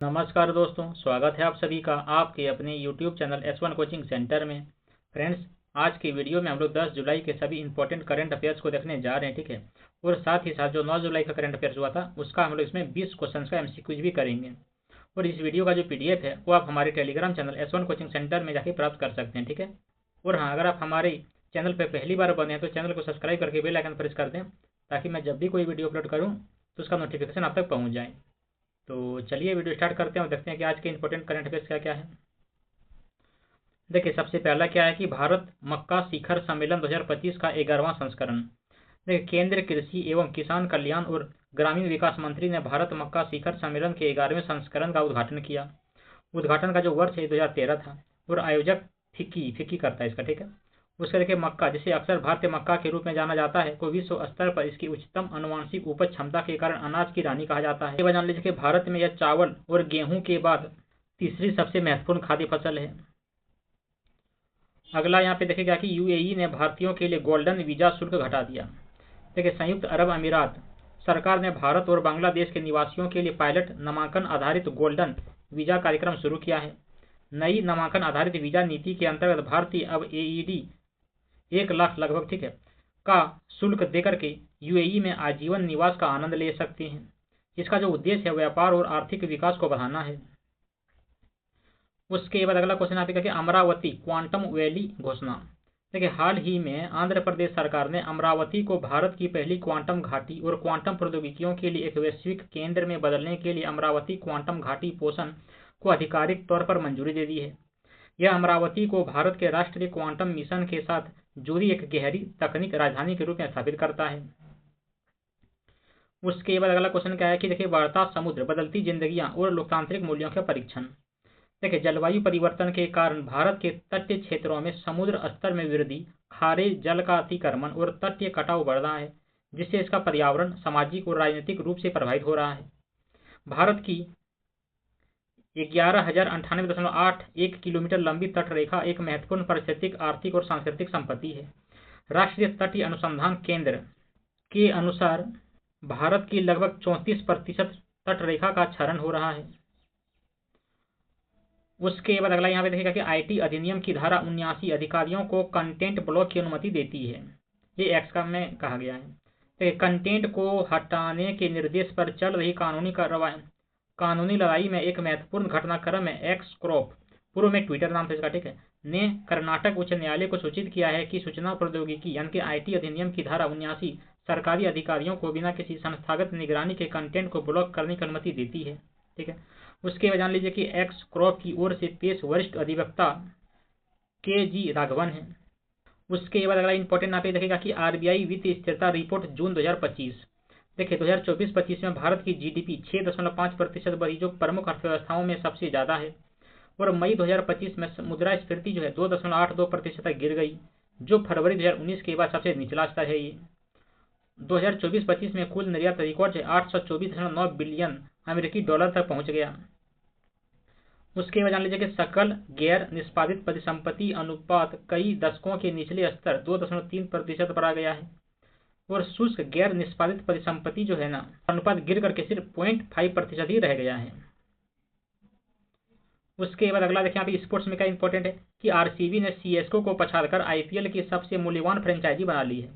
नमस्कार दोस्तों, स्वागत है आप सभी का आपके अपने YouTube channel S1 coaching centre में। फ्रेंड्स, आज की वीडियो में हम लोग 10 जुलाई के सभी इंपॉर्टेंट करंट अफेयर्स को देखने जा रहे हैं, ठीक है। और साथ ही साथ जो 9 जुलाई का करंट अफेयर्स हुआ था उसका हम लोग इसमें 20 क्वेश्चन का MCQ भी करेंगे। और इस वीडियो का जो PDF है वो आप हमारे Telegram channel S1 coaching centre में जाके प्राप्त कर सकते हैं, ठीक है। और हाँ, अगर आप हमारे चैनल पर पहली बार बने हैं तो चैनल को सब्सक्राइब करके बेल आइकन प्रेस कर दें, ताकि मैं जब भी कोई वीडियो अपलोड करूँ तो उसका नोटिफिकेशन आप तक पहुँच जाए। तो चलिए वीडियो स्टार्ट करते हैं और देखते हैं कि आज के इंपॉर्टेंट करंट अफेयर्स क्या क्या है। देखिए, सबसे पहला क्या है कि भारत मक्का शिखर सम्मेलन 2025 का 11वां संस्करण। देखिए, केंद्रीय कृषि एवं किसान कल्याण और ग्रामीण विकास मंत्री ने भारत मक्का शिखर सम्मेलन के 11वें संस्करण का उद्घाटन किया। उद्घाटन का जो वर्ष है 2013 था और आयोजक फिक्की फिक्की करता है इसका, ठीक है। उसके देखिए, मक्का जिसे अक्सर भारतीय मक्का के रूप में जाना जाता है, को विश्व स्तर पर इसकी उच्चतम अनुवांशिक उपज क्षमता के कारण अनाज की रानी कहा जाता है। ये जान लीजिए कि भारत में यह चावल और गेहूं के बाद तीसरी सबसे महत्वपूर्ण खाद्य फसल है। अगला यहाँ पे देखिएगा कि UAE ने भारतीयों के लिए गोल्डन वीजा शुल्क घटा दिया। देखिए, संयुक्त अरब अमीरात सरकार ने भारत और बांग्लादेश के निवासियों के लिए पायलट नामांकन आधारित गोल्डन वीजा कार्यक्रम शुरू किया है। नई नामांकन आधारित वीजा नीति के अंतर्गत भारतीय अब AED 1 लाख लगभग, ठीक है, का शुल्क देकर के UAE में आजीवन निवास का आनंद ले सकते हैं। इसका जो उद्देश्य है व्यापार और आर्थिक विकास को बढ़ाना है। उसके बाद अगला क्वेश्चन आप देखिए, अमरावती क्वांटम वैली घोषणा। देखिए, हाल ही में आंध्र प्रदेश सरकार ने अमरावती को भारत की पहली क्वांटम घाटी और क्वांटम प्रौद्योगिकियों के लिए एक वैश्विक केंद्र में बदलने के लिए अमरावती क्वांटम घाटी पोषण को आधिकारिक तौर पर मंजूरी दे दी है। यह अमरावती को भारत के राष्ट्रीय क्वांटम मिशन के साथ जुड़ी एक गहरी तकनीक राजधानी के रूप में स्थापित करता है। उसके बाद अगला क्वेश्चन क्या है कि देखिए, बढ़ता समुद्र, बदलती जिंदगियां और लोकतांत्रिक मूल्यों का परीक्षण। देखिए, जलवायु परिवर्तन के कारण भारत के तटीय क्षेत्रों में समुद्र स्तर में वृद्धि, खारे जल का अतिक्रमण और तटीय कटाव बढ़ रहा है, जिससे इसका पर्यावरण, सामाजिक और राजनीतिक रूप से प्रभावित हो रहा है। भारत की 11,098.81 किलोमीटर लंबी तटरेखा एक महत्वपूर्ण पारिस्थितिक, आर्थिक और सांस्कृतिक संपत्ति है। राष्ट्रीय तटीय अनुसंधान केंद्र के अनुसार भारत की लगभग 34% तटरेखा का क्षरण हो रहा है। उसके बाद अगला यहाँ पे देखिएगा कि IT अधिनियम की धारा 79 अधिकारियों को कंटेंट ब्लॉक की अनुमति देती है। ये एक्ट का में कहा गया है। तो कंटेंट को हटाने के निर्देश पर चल रही कानूनी लड़ाई में एक महत्वपूर्ण घटनाक्रम में एक्स क्रॉप, पूर्व में ट्विटर नाम से इसका, ठीक है, ने कर्नाटक उच्च न्यायालय को सूचित किया है कि सूचना प्रौद्योगिकी यानी कि IT अधिनियम की धारा 79 सरकारी अधिकारियों को बिना किसी संस्थागत निगरानी के कंटेंट को ब्लॉक करने की अनुमति देती है, ठीक है। उसके बाद जान लीजिए कि एक्स क्रॉप की ओर से पेश वरिष्ठ अधिवक्ता KG राघवन है। उसके बाद अगला इंपॉर्टेंट यहाँ पे देखिएगा कि RBI वित्तीय स्थिरता रिपोर्ट जून 2025। देखिए, 2024-25 में भारत की GDP 6.5% बढ़ी, जो प्रमुख अर्थव्यवस्थाओं में सबसे ज्यादा है। और मई 2025 में मुद्रास्फीति जो है 2.82% तक गिर गई, जो फरवरी 2019 के बाद सबसे निचला स्तर है। ये 2024-25 में कुल निर्यात रिकॉर्ड 824.9 बिलियन अमेरिकी डॉलर तक पहुंच गया। उसके बाद जान लीजिए कि सकल गैर निष्पादित परिसंपत्ति अनुपात कई दशकों के निचले स्तर 2.3% पर आ गया है। और शुष्क गैर निष्पादित परिसंपत्ति जो है ना, अनुपात गिर करके सिर्फ 0.5% ही रह गया है। उसके बाद अगला देखिए, यहाँ पे स्पोर्ट्स में क्या इंपॉर्टेंट है कि RCB ने CSKA को पछाड़कर IPL की सबसे मूल्यवान फ्रेंचाइजी बना ली है।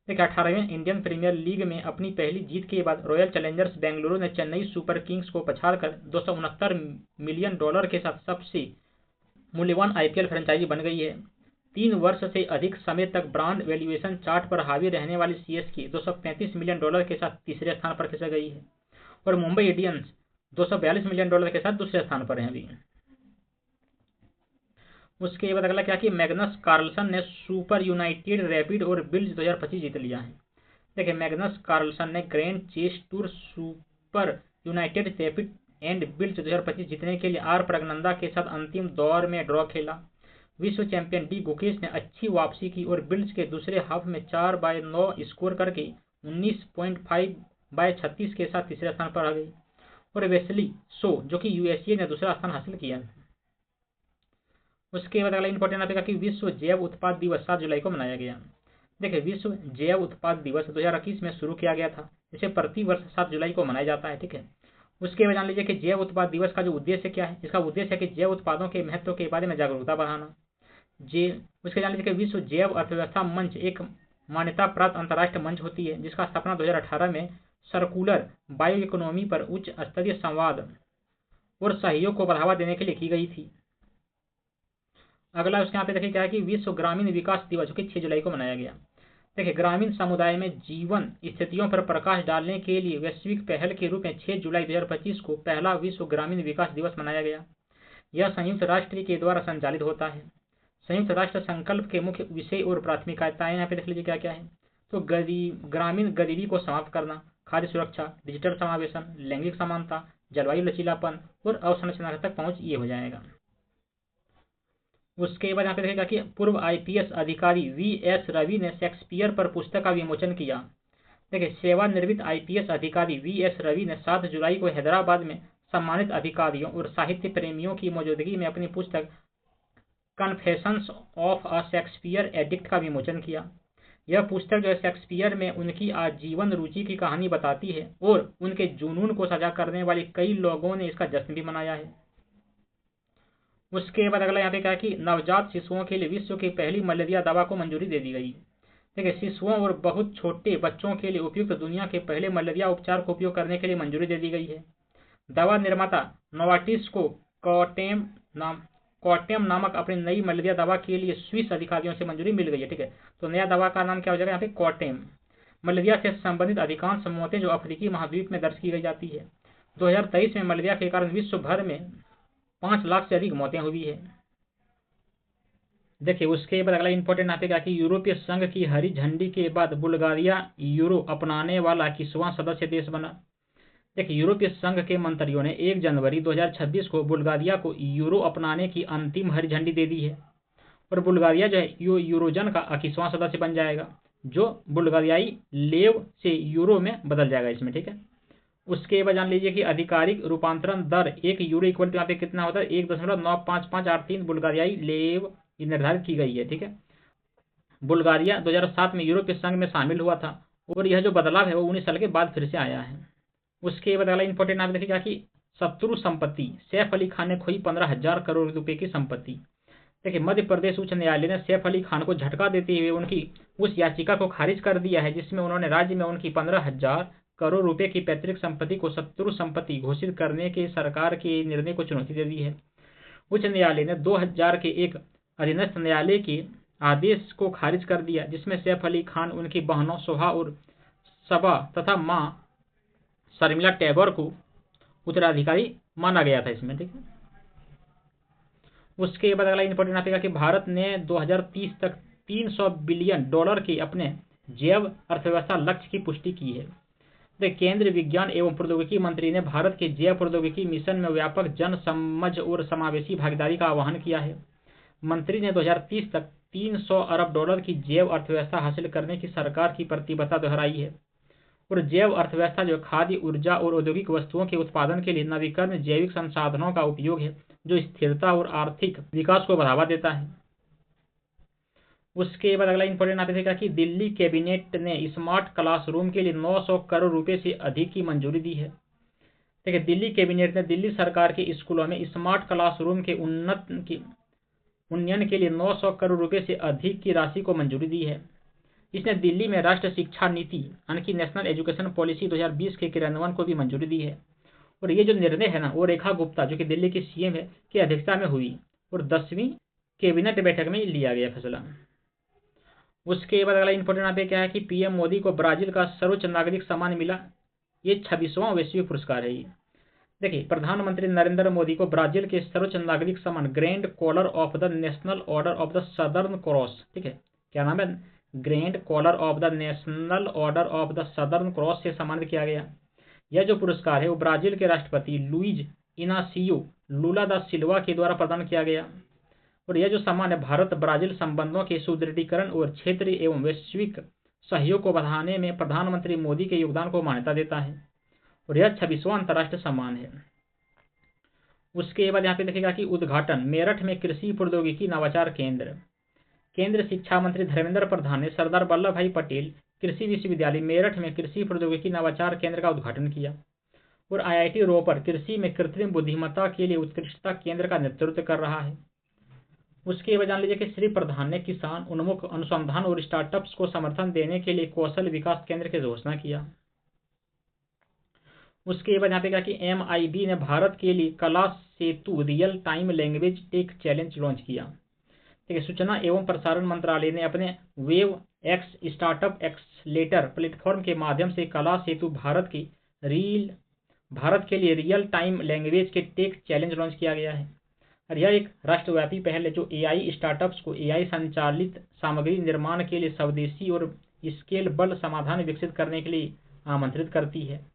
देखिए, 18वें इंडियन प्रीमियर लीग में अपनी पहली जीत के बाद रॉयल चैलेंजर्स बेंगलुरु ने चेन्नई सुपर किंग्स को पछाड़कर 269 मिलियन डॉलर के साथ सबसे मूल्यवान IPL फ्रेंचाइजी बन गई है। 3 वर्ष से अधिक समय तक ब्रांड वैल्यूएशन चार्ट पर हावी रहने वाली CSK 235 मिलियन डॉलर के साथ तीसरे स्थान पर खिसक गई है। और मुंबई इंडियंस 242 मिलियन डॉलर के साथ दूसरे स्थान पर है अभी। उसके बाद अगला क्या कि मैग्नस कार्लसन ने सुपर यूनाइटेड रैपिड और बिल्स 2025 जीत लिया है। देखिए, मैग्नस कार्लसन ने grand chess tour super united rapid and blitz 2025 जीतने के लिए आर प्रगनंदा के साथ अंतिम दौर में ड्रॉ खेला। विश्व चैंपियन डी गुकेश ने अच्छी वापसी की और बिल्स के दूसरे हाफ में 4/9 स्कोर करके 19.5/36 के साथ तीसरे स्थान पर आ गई। और वेस्ली सो जो कि USA ने दूसरा स्थान हासिल किया। उसके बाद अगला इंपॉर्टेंट आपका कि विश्व जैव उत्पाद दिवस 7 जुलाई को मनाया गया। देखिए, विश्व जैव उत्पाद दिवस 2021 में शुरू किया गया था। इसे प्रति वर्ष 7 जुलाई को मनाया जाता है, ठीक है। उसके बाद जान लीजिए कि जैव उत्पाद दिवस का जो उद्देश्य क्या है। इसका उद्देश्य है कि जैव उत्पादों के महत्व के बारे में जागरूकता बढ़ाना। उसके जान लीजिए कि विश्व जैव अर्थव्यवस्था मंच एक मान्यता प्राप्त अंतर्राष्ट्रीय मंच होती है जिसका स्थापना 2018 में सर्कुलर बायो इकोनॉमी पर उच्च स्तरीय संवाद और सहयोग को बढ़ावा देने के लिए की गई थी। अगला उसके यहाँ पे देखिए क्या है कि विश्व ग्रामीण विकास दिवस जो कि 6 जुलाई को मनाया गया। देखिए ग्रामीण समुदाय में जीवन स्थितियों पर प्रकाश डालने के लिए वैश्विक पहल के रूप में 6 जुलाई 2025 को पहला विश्व ग्रामीण विकास दिवस मनाया गया। यह संयुक्त राष्ट्र के द्वारा संचालित होता है। संयुक्त राष्ट्र संकल्प के मुख्य विषय और प्राथमिकताएं यहाँ पे देख लीजिए क्या क्या है। तो ग्रामीण गरीबी को समाप्त करना, खाद्य सुरक्षा, डिजिटल समावेशन, लैंगिक समानता, जलवायु लचीलापन और अवसंरचना तक पहुंच ये हो जाएगा। उसके बाद यहाँ पे देखेगा कि पूर्व आईपीएस अधिकारी वी.एस. रवि ने शेक्सपियर पर पुस्तक का विमोचन किया। देखिए सेवानिवृत्त आईपीएस अधिकारी वी.एस. रवि ने 7 जुलाई को हैदराबाद में सम्मानित अधिकारियों और साहित्य प्रेमियों की मौजूदगी में अपनी पुस्तक confessions of a Shakespeare addict का विमोचन किया। यह पुस्तक जो है शेक्सपियर में उनकी आजीवन रुचि की कहानी बताती है और उनके जुनून को साझा करने वाले कई लोगों ने इसका जश्न भी मनाया है। उसके बाद अगला यहाँ पे क्या है कि नवजात शिशुओं के लिए विश्व की पहली मलेरिया दवा को मंजूरी दे दी गई। देखिए शिशुओं और बहुत छोटे बच्चों के लिए उपयुक्त दुनिया के पहले मलेरिया उपचार को उपयोग करने के लिए मंजूरी दे दी गई है। दवा निर्माता नोवार्टिस को कॉटेम नामक अपनी नई मलेरिया दवा के लिए स्विस अधिकारियों से मंजूरी मिल गई है। ठीक है, तो नया दवा का नाम क्या हो जाएगा यहाँ पे कॉटेम। मलेरिया से संबंधित अधिकांश मौतें जो अफ्रीकी महाद्वीप में दर्ज की गई जाती है। 2023 में मलेरिया के कारण विश्व भर में 5 लाख से अधिक मौतें हुई है। देखिए उसके बाद अगला इंपॉर्टेंट यहाँ पे क्या कि यूरोपीय संघ की हरी झंडी के बाद बुल्गारिया यूरो अपनाने वाला 21वां सदस्य देश बना। देखिए यूरोपीय संघ के मंत्रियों ने 1 जनवरी 2026 को बुल्गारिया को यूरो अपनाने की अंतिम हरी झंडी दे दी है और बुल्गारिया जो है यूरोजन का 21वां सदस्य बन जाएगा जो बुल्गारियाई लेव से यूरो में बदल जाएगा इसमें। ठीक है, उसके बाद जान लीजिए कि आधिकारिक रूपांतरण दर 1 यूरो इक्वल टू यहाँ पे कितना होता है 1.95583 बुल्गारियाई लेव निर्धारित की गई है। ठीक है, बुल्गारिया 2007 में यूरोपीय संघ में शामिल हुआ था और यह जो बदलाव है वो 19 साल के बाद फिर से आया है। उसके बाद अगला इंपॉर्टेंट आप देखिएगा कि शत्रु संपत्ति, सैफ अली खान ने खोई 15,000 करोड़ रुपए की संपत्ति। देखिए मध्य प्रदेश उच्च न्यायालय ने सैफ अली खान को झटका देते हुए उनकी उस याचिका को खारिज कर दिया है जिसमें उन्होंने राज्य में उनकी 15,000 करोड़ रुपए की पैतृक संपत्ति को शत्रु संपत्ति घोषित करने के सरकार के निर्णय को चुनौती दे दी है। उच्च न्यायालय ने 2000 के एक अधीनस्थ न्यायालय के आदेश को खारिज कर दिया जिसमें सैफ अली खान, उनकी बहनों सोहा और सबा तथा मां शर्मिला टैगोर को उत्तराधिकारी माना गया था इसमें। ठीक है, उसके बाद अगला इंपॉर्टेंट आपका कि भारत ने 2030 तक $300 बिलियन के अपने जैव अर्थव्यवस्था लक्ष्य की पुष्टि की है। केंद्रीय विज्ञान एवं प्रौद्योगिकी मंत्री ने भारत के जैव प्रौद्योगिकी मिशन में व्यापक जन समझ और समावेशी भागीदारी का आह्वान किया है। मंत्री ने 2030 तक $300 अरब की जैव अर्थव्यवस्था हासिल करने की सरकार की प्रतिबद्धता दोहराई है और जैव अर्थव्यवस्था जो खाद्य, ऊर्जा और औद्योगिक वस्तुओं के उत्पादन के लिए नवीकरण जैविक संसाधनों का उपयोग है जो स्थिरता और आर्थिक विकास को बढ़ावा देता है। उसके बाद अगला इंपॉर्टेंट आप देखा कि दिल्ली कैबिनेट ने स्मार्ट क्लासरूम के लिए 900 करोड़ रुपए से अधिक की मंजूरी दी है। देखिए दिल्ली कैबिनेट ने दिल्ली सरकार के स्कूलों में स्मार्ट क्लासरूम के उन्नयन के लिए 900 करोड़ रुपए से अधिक की राशि को मंजूरी दी है। इसने दिल्ली में राष्ट्रीय शिक्षा नीति यानी कि नेशनल एजुकेशन पॉलिसी 2020 के क्रियान्वयन को भी मंजूरी दी है और ये जो निर्णय है ना वो रेखा गुप्ता जो कि दिल्ली की सीएम है की अध्यक्षता में हुई और 10वीं कैबिनेट बैठक में लिया गया फैसला। उसके बाद अगला इंपॉर्टेंट यहाँ पे क्या है कि पीएम मोदी को ब्राजील का सर्वोच्च नागरिक सम्मान मिला। ये 26वां वैश्विक पुरस्कार है। देखिए प्रधानमंत्री नरेंद्र मोदी को ब्राजील के सर्वोच्च नागरिक सम्मान grand collar of the national order of the southern cross, ठीक है क्या नाम है, grand collar of the national order of the southern cross से सम्मानित किया गया। यह जो पुरस्कार है वो ब्राजील के राष्ट्रपति लुइज इनासियो लुला दा सिल्वा के द्वारा प्रदान किया गया और यह जो सम्मान है भारत ब्राजील संबंधों के सुदृढ़ीकरण और क्षेत्रीय एवं वैश्विक सहयोग को बढ़ाने में प्रधानमंत्री मोदी के योगदान को मान्यता देता है और यह 26वां अंतर्राष्ट्रीय सम्मान है। उसके बाद यहाँ पे देखिएगा कि उद्घाटन मेरठ में कृषि प्रौद्योगिकी नवाचार केंद्र। केंद्रीय शिक्षा मंत्री धर्मेंद्र प्रधान ने सरदार वल्लभ भाई पटेल कृषि विश्वविद्यालय मेरठ में कृषि प्रौद्योगिकी नवाचार केंद्र का उद्घाटन किया और IIT रोपर कृषि में कृत्रिम बुद्धिमत्ता के लिए उत्कृष्टता केंद्र का नेतृत्व कर रहा है। उसके बाद जान लीजिए कि श्री प्रधान ने किसान उन्मुख अनुसंधान और स्टार्टअप्स को समर्थन देने के लिए कौशल विकास केंद्र की घोषणा किया। उसके बाद यहाँ पे कहा कि MID ने भारत के लिए Kala Setu real time language tech challenge launch किया। ठीक है, सूचना एवं प्रसारण मंत्रालय ने अपने wave X startup accelerator platform के माध्यम से कला सेतु भारत के लिए रियल टाइम लैंग्वेज के टेक चैलेंज लॉन्च किया गया है। और यह एक राष्ट्रव्यापी पहल है जो AI स्टार्टअप्स को AI संचालित सामग्री निर्माण के लिए स्वदेशी और स्केलेबल समाधान विकसित करने के लिए आमंत्रित करती है।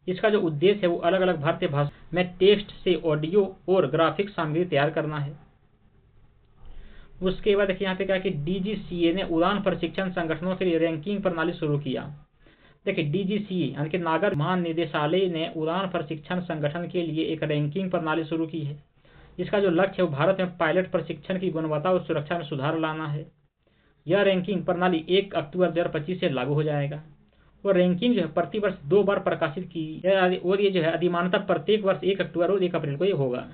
इसका जो उद्देश्य है वो अलग अलग भारतीय भाषा में टेक्स्ट से ऑडियो और ग्राफिक्स सामग्री तैयार करना है। उसके बाद यहाँ पे क्या कि DGCA ने उड़ान प्रशिक्षण संगठनों के लिए रैंकिंग प्रणाली शुरू किया। देखिए DGCA यानी कि नागर महानिदेशालय ने उड़ान प्रशिक्षण संगठन के लिए एक रैंकिंग प्रणाली शुरू की है। इसका जो लक्ष्य है वो भारत में पायलट प्रशिक्षण की गुणवत्ता और सुरक्षा में सुधार लाना है। यह रैंकिंग प्रणाली 1 अक्टूबर 2025 से लागू हो जाएगा और रैंकिंग जो है प्रति वर्ष 2 बार प्रकाशित की और ये जो है अधिमानतः प्रत्येक वर्ष 1 अक्टूबर और 1 अप्रैल को ये होगा।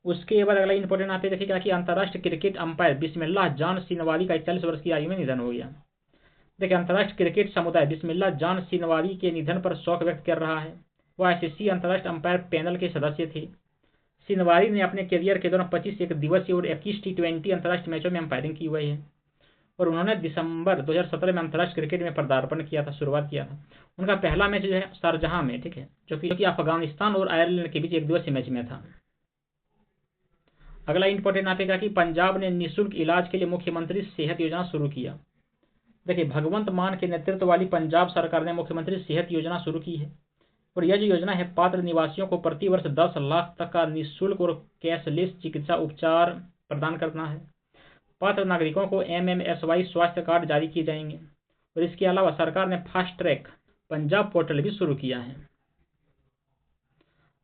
उसके बाद अगला इंपॉर्टेंट यहाँ पे देखिएगा कि अंतर्राष्ट्रीय क्रिकेट अंपायर बिस्मिल्लाह जान सिनवारी का 41 वर्ष की आयु में निधन हो गया। देखिए अंतर्राष्ट्रीय क्रिकेट समुदाय बिस्मिल्लाह जान सिनवारी के निधन पर शोक व्यक्त कर रहा है। वह ICC अंतर्राष्ट्रीय अंपायर पैनल के सदस्य थे। सिनवारी ने अपने करियर के दौरान 25 एक दिवसीय और 21 T20 अंतर्राष्ट्रीय मैचों में अंपायरिंग की हुई है और उन्होंने दिसंबर 2017 में अंतर्राष्ट्रीय क्रिकेट में पदार्पण किया था, शुरुआत किया था। उनका पहला मैच जो है शारजाह में, ठीक है, जो कि अफगानिस्तान और आयरलैंड के बीच 1 दिवसीय मैच में था। अगला इंपॉर्टेंट यहाँ पे कहा कि पंजाब ने निःशुल्क इलाज के लिए मुख्यमंत्री सेहत योजना शुरू किया। देखिए भगवंत मान के नेतृत्व वाली पंजाब सरकार ने मुख्यमंत्री सेहत योजना शुरू की है और यह जो योजना है पात्र निवासियों को प्रति वर्ष 10 लाख तक का निःशुल्क और कैशलेस चिकित्सा उपचार प्रदान करना है। पात्र नागरिकों को MMSY स्वास्थ्य कार्ड जारी किए जाएंगे और इसके अलावा सरकार ने फास्ट ट्रैक पंजाब पोर्टल भी शुरू किया है।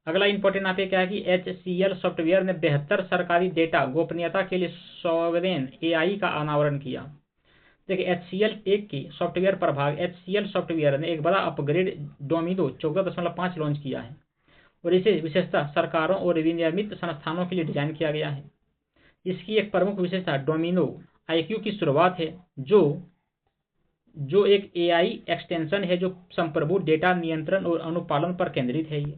अगला इंपॉर्टेंट यहाँ पे क्या है कि HCL सॉफ्टवेयर ने बेहतर सरकारी डेटा गोपनीयता के लिए सॉवरेन AI का अनावरण किया। देखिए HCL टेक की सॉफ्टवेयर प्रभाग HCL सॉफ्टवेयर ने एक बड़ा अपग्रेड डोमिनो 14.5 लॉन्च किया है और इसे विशेषतः सरकारों और विनियमित संस्थानों के लिए डिजाइन किया गया है। इसकी एक प्रमुख विशेषता डोमिनो IQ की शुरुआत है जो एक AI एक्सटेंशन है जो संप्रभु डेटा नियंत्रण और अनुपालन पर केंद्रित है। ये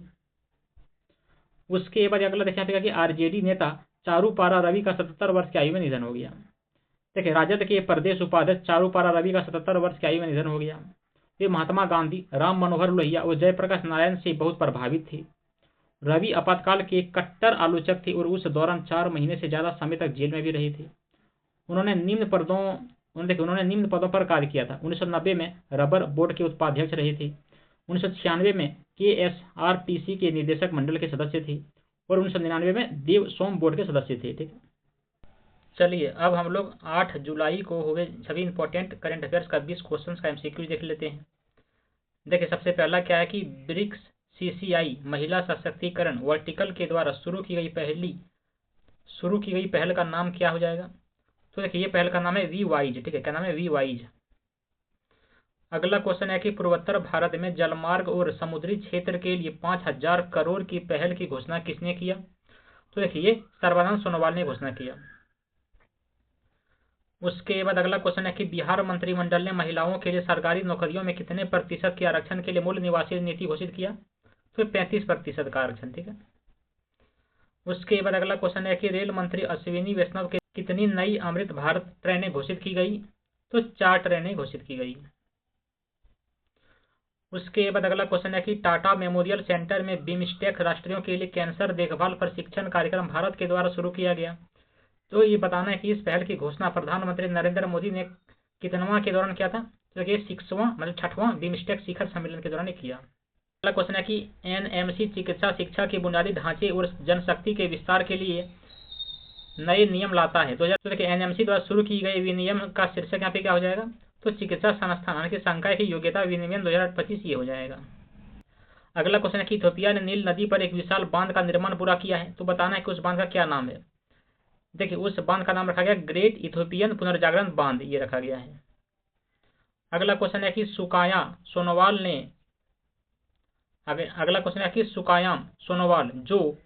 उसके बाद अगला देखिए कि RJD नेता चारूपारा रवि का 77 वर्ष की आयु में निधन हो गया। देखिए राजद के प्रदेश उपाध्यक्ष चारूपारा रवि का 77 वर्ष की आयु में निधन हो गया। वे महात्मा गांधी, राम मनोहर लोहिया और जयप्रकाश नारायण से बहुत प्रभावित थे। रवि आपातकाल के कट्टर आलोचक थे और उस दौरान 4 महीने से ज्यादा समय तक जेल में भी रहे थे। उन्होंने निम्न पदों पर कार्य किया था। 1990 में रबर बोर्ड के उपाध्यक्ष रहे थे। 1996 में KSRTC के निदेशक मंडल के सदस्य थे और 1999 में देव सोम बोर्ड के सदस्य थे। ठीक, चलिए अब हम लोग 8 जुलाई को हो गए सभी इंपॉर्टेंट करंट अफेयर्स का 20 क्वेश्चन का MCQ देख लेते हैं। देखिए सबसे पहला क्या है कि ब्रिक्स CCI महिला सशक्तिकरण वर्टिकल के द्वारा शुरू की गई पहल का नाम क्या हो जाएगा? तो देखिए ये पहल का नाम है वी-वाइज। ठीक है, क्या नाम है? वी-वाइज। अगला क्वेश्चन है कि पूर्वोत्तर भारत में जलमार्ग और समुद्री क्षेत्र के लिए 5000 करोड़ की पहल की घोषणा किसने किया? तो देखिए ये सर्बानंद सोनोवाल ने घोषणा किया। उसके बाद अगला क्वेश्चन है कि बिहार मंत्रिमंडल ने महिलाओं के लिए सरकारी नौकरियों में कितने प्रतिशत के आरक्षण के लिए मूल निवासी नीति घोषित किया? तो 35% का आरक्षण। ठीक है। उसके बाद अगला क्वेश्चन है कि रेल मंत्री अश्विनी वैष्णव के कितनी नई अमृत भारत ट्रेनें घोषित की गई? तो 4 ट्रेनें घोषित की गई। उसके बाद अगला क्वेश्चन है कि टाटा मेमोरियल सेंटर में बिमस्टेक राष्ट्रों के लिए कैंसर देखभाल प्रशिक्षण कार्यक्रम भारत के द्वारा शुरू किया गया। तो ये बताना है कि इस पहल की घोषणा प्रधानमंत्री नरेंद्र मोदी ने कितनवां के दौरान किया था? तो ये 6वां बिमस्टेक शिखर सम्मेलन के दौरान किया। अगला क्वेश्चन है कि NMC चिकित्सा शिक्षा के बुनियादी ढांचे और जनशक्ति के विस्तार के लिए नए नियम लाता है। तो देखिए NMC द्वारा शुरू की गई विनियम का शीर्षक यहाँ पे क्या हो जाएगा? तो चिकित्सा संस्थान की संकाय की योग्यता विनियमन 2025 ये हो जाएगा। अगला क्वेश्चन है कि इथियोपिया ने नील नदी पर एक विशाल बांध का निर्माण पूरा किया है। तो बताना है कि उस बांध का क्या नाम है? देखिए उस बांध का नाम रखा गया ग्रेट इथियोपियन पुनर्जागरण बांध, ये रखा गया है। अगला क्वेश्चन है कि सुकाया सोनोवाल ने अगला क्वेश्चन है कि सुकायाम सोनोवाल जो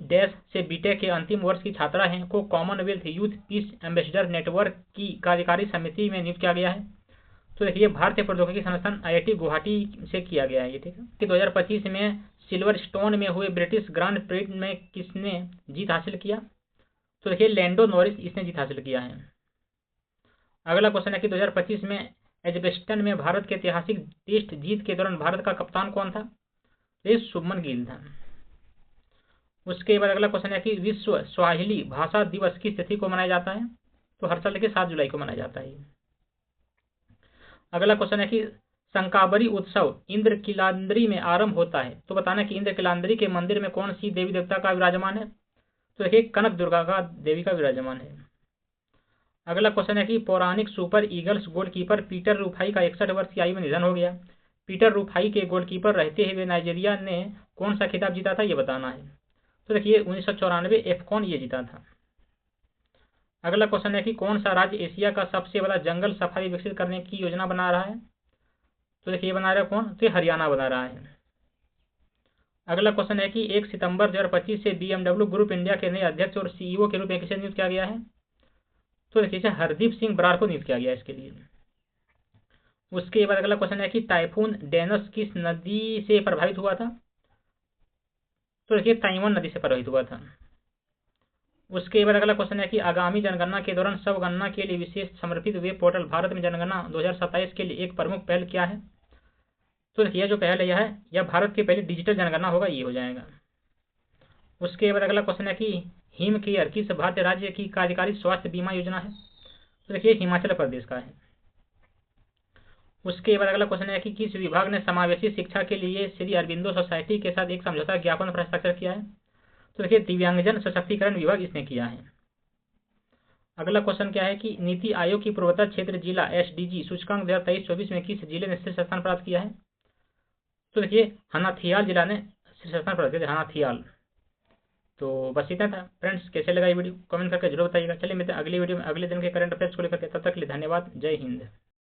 डैश से बीटेक के अंतिम वर्ष की छात्रा हैं को Commonwealth youth piece ambassador network की कार्यकारी समिति में नियुक्त किया गया है। तो देखिए भारतीय प्रौद्योगिकी संस्थान IIT गुवाहाटी से किया गया है ये, ठीक है। कि 2025 में सिल्वर स्टोन में हुए ब्रिटिश ग्रांड प्रिक्स में किसने जीत हासिल किया? तो देखिए लैंडो नॉरिस इसने जीत हासिल किया है। अगला क्वेश्चन है कि 2025 में एजबेस्टन में भारत के ऐतिहासिक टेस्ट जीत के दौरान भारत का कप्तान कौन था? ये शुभमन गिल था। उसके बाद अगला क्वेश्चन है कि विश्व स्वाहिली भाषा दिवस किस तिथि को मनाया जाता है? तो हर साल के 7 जुलाई को मनाया जाता है। अगला क्वेश्चन है कि शंकाबरी उत्सव इंद्र किलांद्री में आरंभ होता है, तो बताना कि इंद्र किलांद्री के मंदिर में कौन सी देवी देवता का विराजमान है? तो देखिए कनक दुर्गा का देवी का विराजमान है। अगला क्वेश्चन है कि पौराणिक सुपर ईगल्स गोलकीपर पीटर रूफाई का 61 वर्ष की आयु में निधन हो गया। पीटर रूफाई के गोलकीपर रहते हुए नाइजीरिया ने कौन सा खिताब जीता था ये बताना है। तो देखिए 1994 एफकॉन ये जीता था। अगला क्वेश्चन है कि कौन सा राज्य एशिया का सबसे बड़ा जंगल सफारी विकसित करने की योजना बना रहा है? तो देखिए बना रहा है कौन? तो हरियाणा बना रहा है। अगला क्वेश्चन है कि 1 सितंबर 2025 से BMW ग्रुप इंडिया के नए अध्यक्ष और CEO के रूप में किसे नियुक्त किया गया है? तो देखिए हरदीप सिंह बरार को नियुक्त किया गया इसके लिए। उसके बाद अगला क्वेश्चन है कि टाइफून डेनस किस नदी से प्रभावित हुआ था? तो देखिए ताइवान नदी से प्रभावित हुआ था। उसके बाद अगला क्वेश्चन है कि आगामी जनगणना के दौरान सब गणना के लिए विशेष समर्पित वेब पोर्टल भारत में जनगणना 2027 के लिए एक प्रमुख पहल क्या है? तो देखिए जो पहल है यह भारत की पहली डिजिटल जनगणना होगा, ये हो जाएगा। उसके बाद अगला क्वेश्चन है कि हिम केयर किस भारतीय राज्य की कार्यकारी स्वास्थ्य बीमा योजना है? तो देखिए हिमाचल प्रदेश का है। उसके बाद अगला क्वेश्चन है कि किस विभाग ने समावेशी शिक्षा के लिए श्री अरबिंदो सोसाइटी के साथ एक समझौता ज्ञापन पर हस्ताक्षर किया है? तो देखिए दिव्यांगजन सशक्तिकरण विभाग इसने किया है। अगला क्वेश्चन क्या है कि नीति आयोग की पूर्वोत्तर क्षेत्र जिला SDG सूचकांक 2023-24 में किस जिले ने शीर्ष स्थान प्राप्त किया है? तो देखिए हनाथियाल जिला ने शीर्ष स्थान प्राप्त किया, हनाथियाल। तो बस इतना था फ्रेंड्स। कैसे लगा ये वीडियो कमेंट करके जरूर बताइएगा। चलिए मिलते हैं अगली वीडियो में अगले दिन के करंट अफेयर्स को लेकर। तब तक के लिए धन्यवाद। जय हिंद।